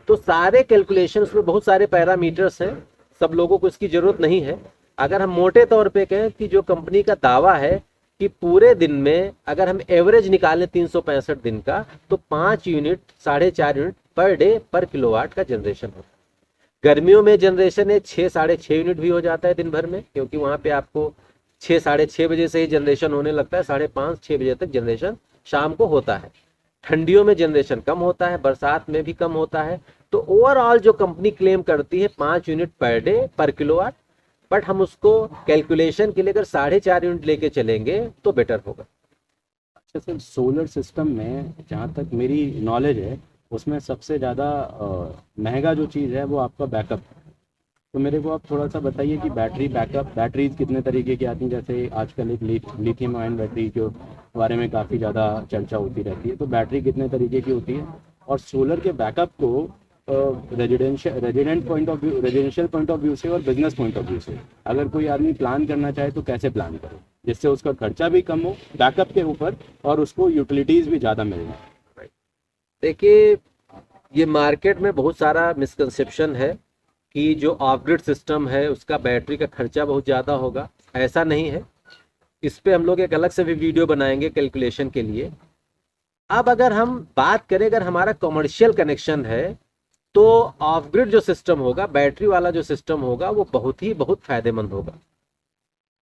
तो सारे कैलकुलेशन, उसमें बहुत सारे पैरामीटर्स हैं, सब लोगों को इसकी जरूरत नहीं है। अगर हम मोटे तौर पे कहें कि जो कंपनी का दावा है कि पूरे दिन में अगर हम एवरेज निकालें 365 दिन का, तो 5 यूनिट 4.5 यूनिट पर डे पर किलोवाट का जनरेशन होता है। गर्मियों में जनरेशन है 6-6.5 यूनिट भी हो जाता है दिन भर में, क्योंकि वहां पे आपको 6-6:30 बजे से ही जनरेशन होने लगता है, 5:30-6 बजे तक जनरेशन शाम को होता है। ठंडियों में जनरेशन कम होता है, बरसात में भी कम होता है। तो ओवरऑल जो कंपनी क्लेम करती है 5 यूनिट पर डे पर किलोवाट, बट हम उसको कैलकुलेशन के लिए अगर 4.5 यूनिट लेके चलेंगे तो बेटर होगा। अच्छा सर, सोलर सिस्टम में जहाँ तक मेरी नॉलेज है उसमें सबसे ज़्यादा महंगा जो चीज़ है वो आपका बैकअप। तो मेरे को आप थोड़ा सा बताइए कि बैटरी बैकअप, बैटरीज कितने तरीके की आती हैं, जैसे आजकल एक लिथियम आयन बैटरी जो बारे में काफ़ी ज़्यादा चर्चा होती रहती है, तो बैटरी कितने तरीके की होती है, और सोलर के बैकअप को रेजिडेंशियल पॉइंट ऑफ व्यू से और बिजनेस पॉइंट ऑफ व्यू से अगर कोई आदमी प्लान करना चाहे तो कैसे प्लान करे जिससे उसका खर्चा भी कम हो बैकअप के ऊपर और उसको यूटिलिटीज़ भी ज़्यादा मिल जाए। देखिए, ये मार्केट में बहुत सारा मिसकंसेप्शन है कि जो ऑफ ग्रिड सिस्टम है उसका बैटरी का खर्चा बहुत ज़्यादा होगा। ऐसा नहीं है, इस पे हम लोग एक अलग से भी वीडियो बनाएंगे कैलकुलेशन के लिए। अब अगर हम बात करें, अगर हमारा कमर्शियल कनेक्शन है तो ऑफ ग्रिड जो सिस्टम होगा, बैटरी वाला जो सिस्टम होगा, वो बहुत फायदेमंद होगा।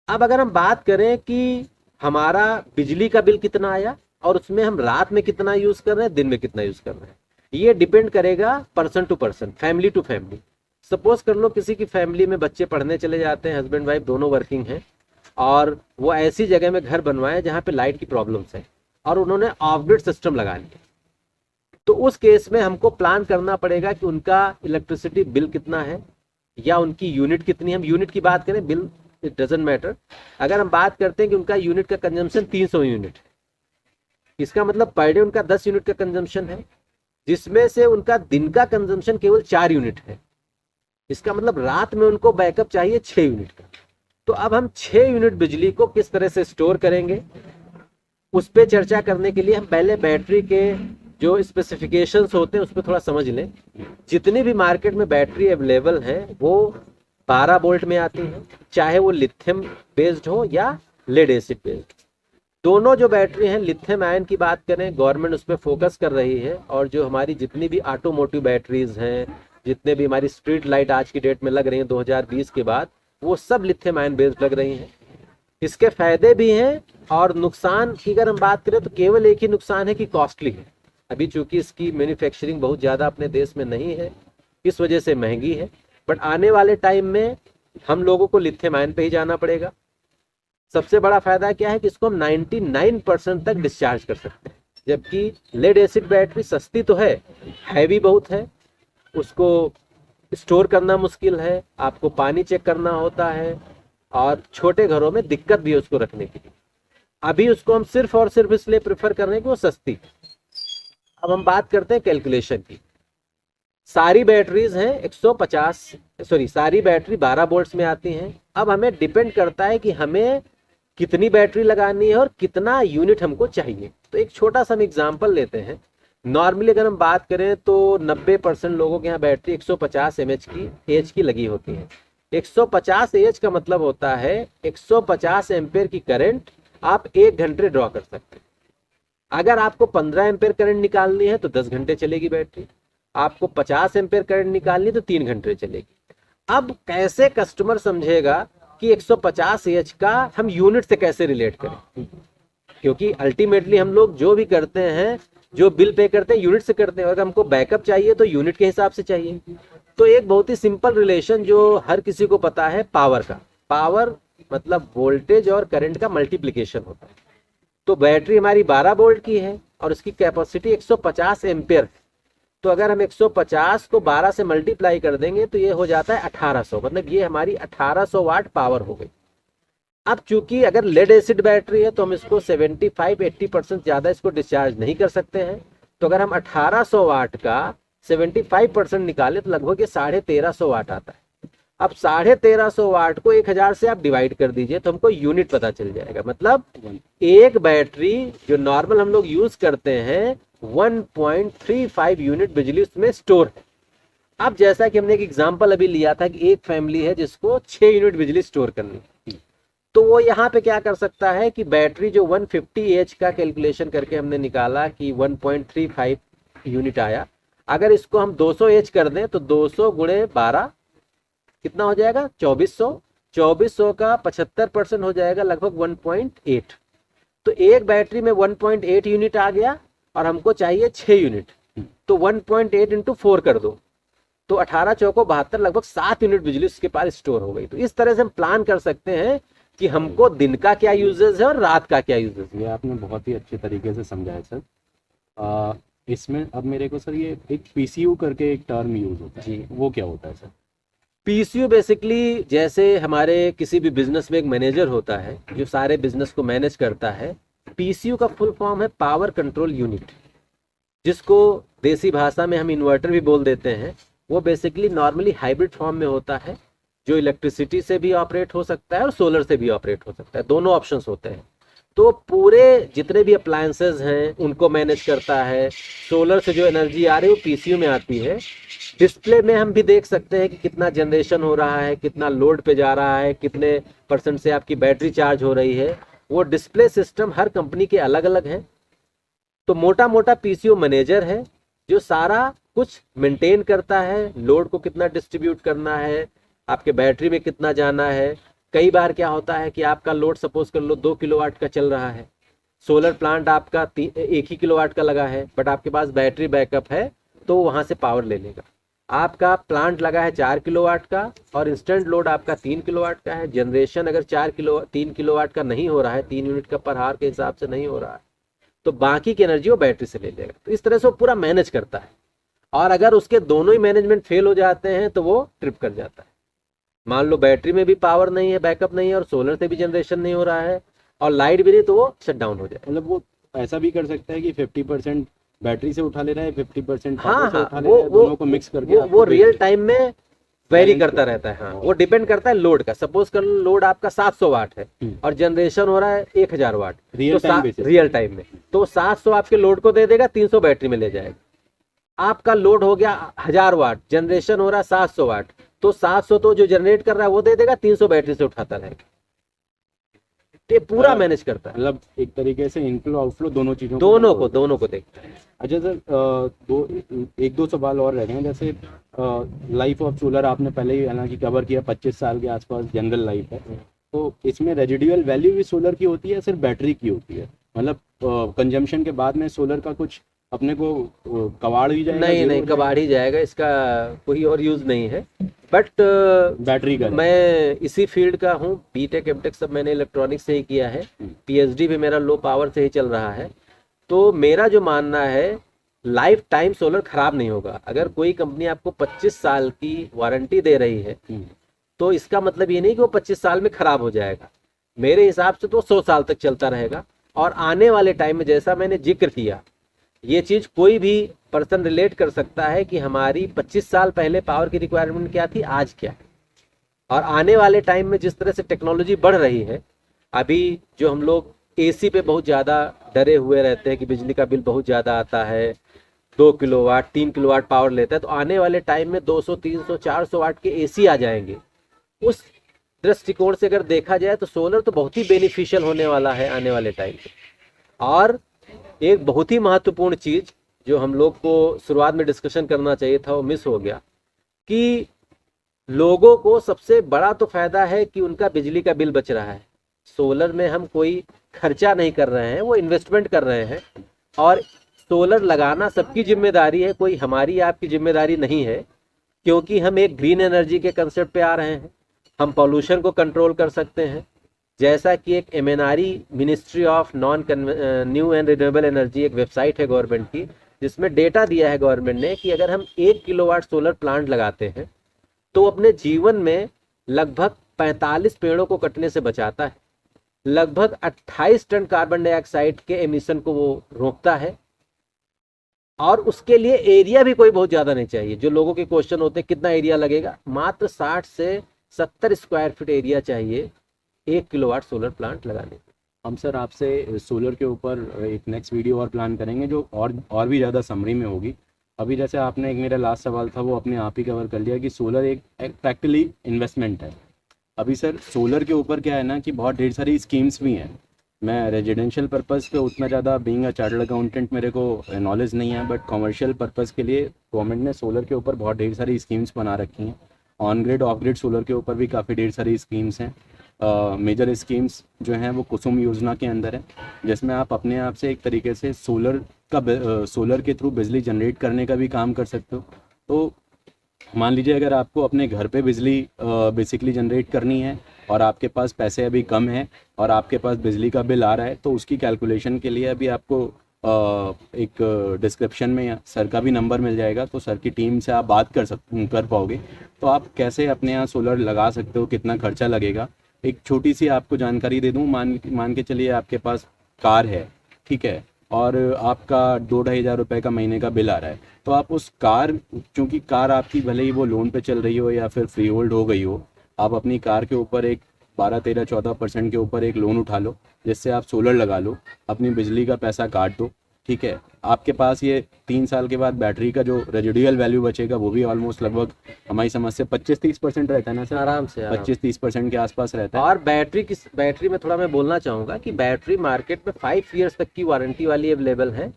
अब अगर हम बात करें कि हमारा बिजली का बिल कितना आया और उसमें हम रात में कितना यूज कर रहे हैं, दिन में कितना यूज कर रहे हैं, ये डिपेंड करेगा person to person, family to family. Suppose कर लो किसी की फैमिली में बच्चे पढ़ने चले जाते हैं, हस्बैंड वाइफ दोनों वर्किंग हैं, और वो ऐसी जगह में घर बनवाए जहाँ पे लाइट की प्रॉब्लम्स है और उन्होंने ऑफ ग्रिड सिस्टम लगा लिया, तो उस केस में हमको प्लान करना पड़ेगा कि उनका इलेक्ट्रिसिटी बिल कितना है या उनकी यूनिट कितनी है। हम यूनिट की बात करें, बिल इट डजंट मैटर। अगर हम बात करते हैं कि उनका यूनिट का कंजम्पशन 300 यूनिट है, इसका मतलब पर डे उनका 10 यूनिट का कंजम्पशन है, जिसमें से उनका दिन का कंजम्पशन केवल 4 यूनिट है। इसका मतलब रात में उनको बैकअप चाहिए 6 यूनिट का। तो अब हम 6 यूनिट बिजली को किस तरह से स्टोर करेंगे, उस पर चर्चा करने के लिए हम पहले बैटरी के जो स्पेसिफिकेशंस होते हैं उस पर थोड़ा समझ लें। जितनी भी मार्केट में बैटरी अवेलेबल है वो 12 वोल्ट में आती हैं, चाहे वो लिथियम बेस्ड हो या लेड एसिड बेस्ड। दोनों जो बैटरी हैं, लिथियम आयन की बात करें, गवर्नमेंट उस पर फोकस कर रही है, और जो हमारी जितनी भी ऑटोमोटिव बैटरीज हैं, जितने भी हमारी स्ट्रीट लाइट आज की डेट में लग रही हैं 2020 के बाद, वो सब लिथियम आयन बेस्ड लग रही हैं। इसके फायदे भी हैं और नुकसान की अगर हम बात करें तो केवल एक ही नुकसान है कि कॉस्टली है। अभी चूंकि इसकी मैन्युफैक्चरिंग बहुत ज़्यादा अपने देश में नहीं है, इस वजह से महंगी है, बट आने वाले टाइम में हम लोगों को लिथियम आयन पे ही जाना पड़ेगा। सबसे बड़ा फायदा क्या है कि इसको हम 99% तक डिस्चार्ज कर सकते हैं, जबकि लेड एसिड बैटरी सस्ती तो है, हैवी बहुत है, उसको स्टोर करना मुश्किल है, आपको पानी चेक करना होता है, और छोटे घरों में दिक्कत भी है उसको रखने की। अभी उसको हम सिर्फ और सिर्फ इसलिए प्रेफर कर रहे हैं कि वो सस्ती है। अब हम बात करते हैं कैलकुलेशन की। सारी बैटरीज हैं सारी बैटरी 12 वोल्ट्स में आती हैं। अब हमें डिपेंड करता है कि हमें कितनी बैटरी लगानी है और कितना यूनिट हमको चाहिए। तो एक छोटा सा हम एग्जांपल लेते हैं। नॉर्मली अगर हम बात करें तो 90% लोगों के यहाँ बैटरी 150 एच की लगी होती है। 150 एच का मतलब होता है 150 एम्पेयर की करंट आप 1 घंटे ड्रॉ कर सकते हैं। अगर आपको 15 एम्पेयर करंट निकालनी है तो 10 घंटे चलेगी बैटरी, आपको 50 एम्पेयर करंट निकालनी है तो 3 घंटे चलेगी। अब कैसे कस्टमर समझेगा कि 150 एच का हम यूनिट से कैसे रिलेट करें, क्योंकि अल्टीमेटली हम लोग जो भी करते हैं, जो बिल पे करते हैं, यूनिट से करते हैं। अगर हमको बैकअप चाहिए तो यूनिट के हिसाब से चाहिए। तो एक बहुत ही सिंपल रिलेशन जो हर किसी को पता है, पावर का। पावर मतलब वोल्टेज और करंट का मल्टीप्लिकेशन होता है। तो बैटरी हमारी 12 वोल्ट की है और उसकी कैपेसिटी 150 एम्पेयर है। तो अगर हम 150 को 12 से मल्टीप्लाई कर देंगे तो ये हो जाता है 1800, मतलब ये हमारी 1800 वाट पावर हो गई। अब चूंकि अगर लेड एसिड बैटरी है तो हम इसको 75-80% ज़्यादा इसको डिस्चार्ज नहीं कर सकते हैं। तो अगर हम 1800 वाट का 75% निकालें तो लगभग ये 1350 वाट आता है। अब 1350 वाट को 1000 से आप डिवाइड कर दीजिए तो हमको यूनिट पता चल जाएगा। मतलब एक बैटरी जो नॉर्मल हम लोग यूज करते हैं 1.35 यूनिट बिजली उसमें स्टोर है। अब जैसा कि हमने एक एग्जांपल अभी लिया था कि एक फैमिली है जिसको 6 यूनिट बिजली स्टोर करनी है, तो वो यहाँ पे क्या कर सकता है कि बैटरी जो 150 एच का कैलकुलेशन करके हमने निकाला कि 1.35 यूनिट आया, अगर इसको हम 200 एच कर दें तो 200 गुणे 12 कितना हो जाएगा, 2400। 2400 का 75% हो जाएगा लगभग 1.8। तो एक बैटरी में 1.8 यूनिट आ गया और हमको चाहिए 6 यूनिट, तो 1.8 इंटू 4 कर दो, तो 18 चौको 72, लगभग 7 यूनिट बिजली उसके पास स्टोर हो गई। तो इस तरह से हम प्लान कर सकते हैं कि हमको दिन का क्या यूजेस है और रात का क्या यूजेस है। ये आपने बहुत ही अच्छे तरीके से समझाया सर। इसमें अब मेरे को सर ये एक पीसीयू करके एक टर्म यूज होता है जी, वो क्या होता है सर? पीसीयू बेसिकली जैसे हमारे किसी भी बिजनेस में एक मैनेजर होता है जो सारे बिजनेस को मैनेज करता है, पीसीयू का फुल फॉर्म है पावर कंट्रोल यूनिट, जिसको देसी भाषा में हम इन्वर्टर भी बोल देते हैं। वो बेसिकली नॉर्मली हाइब्रिड फॉर्म में होता है, जो इलेक्ट्रिसिटी से भी ऑपरेट हो सकता है और सोलर से भी ऑपरेट हो सकता है, दोनों ऑप्शंस होते हैं। तो पूरे जितने भी अप्लायंसेज हैं उनको मैनेज करता है। सोलर से जो एनर्जी आ रही है वो पीसीयू में आती है। डिस्प्ले में हम भी देख सकते हैं कि कितना जनरेशन हो रहा है, कितना लोड पे जा रहा है, कितने % से आपकी बैटरी चार्ज हो रही है। वो डिस्प्ले सिस्टम हर कंपनी के अलग अलग हैं। तो मोटा मोटा पीसीयू मैनेजर है जो सारा कुछ मेंटेन करता है, लोड को कितना डिस्ट्रीब्यूट करना है, आपके बैटरी में कितना जाना है। कई बार क्या होता है कि आपका लोड सपोज कर लो 2 किलोवाट का चल रहा है, सोलर प्लांट आपका 1 ही किलोवाट का लगा है, बट आपके पास बैटरी बैकअप है तो वहां से पावर ले लेगा। आपका प्लांट लगा है 4 किलोवाट का और इंस्टेंट लोड आपका 3 किलोवाट का है। जनरेशन अगर 3 किलोवाट का नहीं हो रहा है, 3 यूनिट का पर हार के हिसाब से नहीं हो रहा है, तो बाकी की एनर्जी वो बैटरी से ले लेगा। तो इस तरह से वो पूरा मैनेज करता है। और अगर उसके दोनों ही मैनेजमेंट फेल हो जाते हैं तो वो ट्रिप कर जाता है। मान लो बैटरी में भी पावर नहीं है, बैकअप नहीं है, और सोलर से भी जनरेशन नहीं हो रहा है और लाइट भी नहीं, तो वो शट डाउन हो जाए। मतलब वो ऐसा भी कर सकता है कि 50% बैटरी से उठा ले रहा है, 50% हाँ पावर से हाँ, उठा ले रहा है, दोनों को मिक्स करके वो रियल टाइम में वेरी बैलेंस करता रहता है। हाँ, वो डिपेंड करता है लोड का। सपोज कर लो लोड आपका 700 वाट है और जनरेशन हो रहा है 1000 what real time basis real time में, तो 700 आपके लोड को दे देगा, 300 बैटरी में ले जाएगा। आपका लोड हो गया 1000 वाट, जनरेशन हो रहा है 700 वाट, तो 700 तो जो जनरेट कर रहा है वो दे देगा, 300 बैटरी से उठाता रहेगा। ये पूरा मैनेज करता है। मतलब एक तरीके से इनफ्लो आउटफ्लो दोनों चीजों दोनों को देखता है। अच्छा सर, एक दो सवाल और रह गए हैं। जैसे लाइफ ऑफ सोलर आपने पहले ही हालांकि कवर किया, 25 साल के आसपास जनरल लाइफ है, तो इसमें रेजिडुअल वैल्यू भी सोलर की होती है, सिर्फ बैटरी की होती है? मतलब कंजम्पशन के बाद में सोलर का कुछ अपने को कबाड़ ही जाएगा? नहीं, कबाड़ ही जाएगा, इसका कोई और यूज नहीं है। बट बैटरी का मैं इसी फील्ड का हूँ, बीटेक एमटेक सब मैंने इलेक्ट्रॉनिक्स से ही किया है, पीएचडी भी मेरा लो पावर से ही चल रहा है। तो मेरा जो मानना है, लाइफ टाइम सोलर खराब नहीं होगा। अगर कोई कंपनी आपको 25 साल की वारंटी दे रही है तो इसका मतलब ये नहीं कि वो 25 साल में खराब हो जाएगा। मेरे हिसाब से तो 100 साल तक चलता रहेगा। और आने वाले टाइम में, जैसा मैंने जिक्र किया, ये चीज कोई भी पर्सन रिलेट कर सकता है कि हमारी 25 साल पहले पावर की रिक्वायरमेंट क्या थी, आज क्या है। और आने वाले टाइम में जिस तरह से टेक्नोलॉजी बढ़ रही है, अभी जो हम लोग एसी पे बहुत ज़्यादा डरे हुए रहते हैं कि बिजली का बिल बहुत ज़्यादा आता है, 2 किलोवाट 3 किलोवाट पावर लेता है, तो आने वाले टाइम में 200 300 400 वाट के एसी आ जाएंगे। उस दृष्टिकोण से अगर देखा जाए तो सोलर तो बहुत ही बेनिफिशियल होने वाला है आने वाले टाइम पे। और एक बहुत ही महत्वपूर्ण चीज जो हम लोग को शुरुआत में डिस्कशन करना चाहिए था, वो मिस हो गया, कि लोगों को सबसे बड़ा तो फायदा है कि उनका बिजली का बिल बच रहा है। सोलर में हम कोई खर्चा नहीं कर रहे हैं, वो इन्वेस्टमेंट कर रहे हैं। और सोलर लगाना सबकी जिम्मेदारी है, कोई हमारी आपकी जिम्मेदारी नहीं है, क्योंकि हम एक ग्रीन एनर्जी के कंसेप्ट पे आ रहे हैं। हम पॉल्यूशन को कंट्रोल कर सकते हैं, जैसा कि एक MNRE ministry of new and renewable energy एक वेबसाइट है गवर्नमेंट की, जिसमें डेटा दिया है गवर्नमेंट ने कि अगर हम 1 किलोवाट सोलर प्लांट लगाते हैं तो अपने जीवन में लगभग 45 पेड़ों को कटने से बचाता है, लगभग 28 टन कार्बन डाइऑक्साइड के एमिशन को वो रोकता है। और उसके लिए एरिया भी कोई बहुत ज़्यादा नहीं चाहिए। जो लोगों के क्वेश्चन होते हैं कितना एरिया लगेगा, मात्र 60 से 70 स्क्वायर फीट एरिया चाहिए 1 किलोवाट सोलर प्लांट लगाने के। हम सर आपसे सोलर के ऊपर एक नेक्स्ट वीडियो और प्लान करेंगे जो और भी ज़्यादा समरी में होगी, अभी जैसे आपने एक मेरा लास्ट सवाल था वो अपने आप ही कवर कर लिया कि सोलर एक प्रैक्टिकली इन्वेस्टमेंट है। अभी सर सोलर के ऊपर क्या है ना कि बहुत ढेर सारी स्कीम्स भी हैं। मैं रेजिडेंशियल पर्पज़ पे उतना ज़्यादा बीइंग अ चार्टर्ड अकाउंटेंट मेरे को नॉलेज नहीं है, बट कमर्शियल पर्पज़ के लिए गवर्नमेंट ने सोलर के ऊपर बहुत ढेर सारी स्कीम्स बना रखी हैं। On grid of grid solar के ऊपर भी काफ़ी ढेर सारी स्कीम्स हैं। मेजर स्कीम्स जो हैं वो कुसुम योजना के अंदर है, जिसमें आप अपने आप से एक तरीके से सोलर के थ्रू बिजली जनरेट करने का भी काम कर सकते हो। तो मान लीजिए अगर आपको अपने घर पे बिजली बेसिकली जनरेट करनी है और आपके पास पैसे अभी कम हैं और आपके पास बिजली का बिल आ रहा है, तो उसकी कैलकुलेशन के लिए अभी आपको एक डिस्क्रिप्शन में सर का भी नंबर मिल जाएगा, तो सर की टीम से आप बात कर पाओगे। तो आप कैसे अपने यहाँ सोलर लगा सकते हो, कितना खर्चा लगेगा, एक छोटी सी आपको जानकारी दे दूँ। मान के चलिए आपके पास कार है, ठीक है, और आपका 2-2,500 का महीने का बिल आ रहा है, तो आप उस चूँकि कार आपकी भले ही वो लोन पे चल रही हो या फिर फ्री होल्ड हो गई हो, आप अपनी कार के ऊपर एक 12-13-14% के ऊपर एक लोन उठा लो, जिससे आप सोलर लगा लो, अपनी बिजली का पैसा काट दो, ठीक है। आपके पास ये 3 साल के बाद बैटरी का जो रेजिडुअल वैल्यू बचेगा वो भी ऑलमोस्ट लगभग हमारी समझ से 25-30% रहता है ना सर? आराम से 25-30% के आसपास रहता है। और बैटरी में थोड़ा मैं बोलना चाहूँगा कि बैटरी मार्केट में 5 ईयर्स तक की वारंटी वाली अवेलेबल है।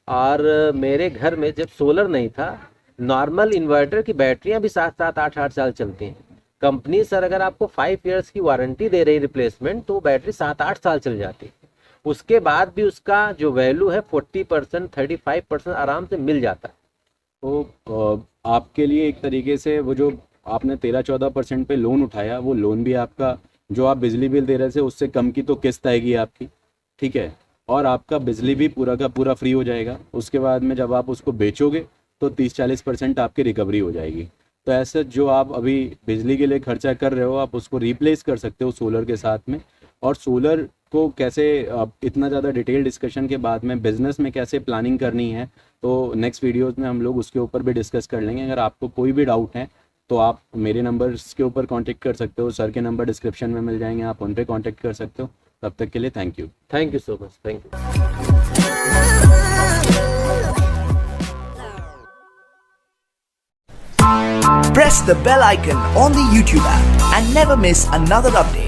और मेरे घर में जब सोलर नहीं था, नॉर्मल इन्वर्टर की बैटरियाँ भी 7-7, 8-8 साल चलती हैं। कंपनी सर अगर आपको 5 ईयर्स की वारंटी दे रही रिप्लेसमेंट, तो बैटरी 7-8 साल चल जाती है। उसके बाद भी उसका जो वैल्यू है 40%, 35% आराम से मिल जाता है। तो आपके लिए एक तरीके से वो जो आपने 13-14% पे लोन उठाया, वो लोन भी आपका जो आप बिजली बिल दे रहे थे उससे कम की तो किस्त आएगी आपकी, ठीक है, और आपका बिजली भी पूरा का पूरा फ्री हो जाएगा। उसके बाद में जब आप उसको बेचोगे तो 30-40% आपकी रिकवरी हो जाएगी। तो ऐसे जो आप अभी बिजली के लिए खर्चा कर रहे हो, आप उसको रिप्लेस कर सकते हो सोलर के साथ में। और सोलर को कैसे इतना ज़्यादा डिटेल डिस्कशन के बाद में बिज़नेस में कैसे प्लानिंग करनी है, तो नेक्स्ट वीडियोज़ में हम लोग उसके ऊपर भी डिस्कस कर लेंगे। अगर आपको कोई भी डाउट है तो आप मेरे नंबर्स के ऊपर कांटेक्ट कर सकते हो, सर के नंबर डिस्क्रिप्शन में मिल जाएंगे, आप उन पे कांटेक्ट कर सकते हो। तब तक के लिए thank you. Thank you so much, thank you. Press the bell icon on the YouTube app and never miss another update.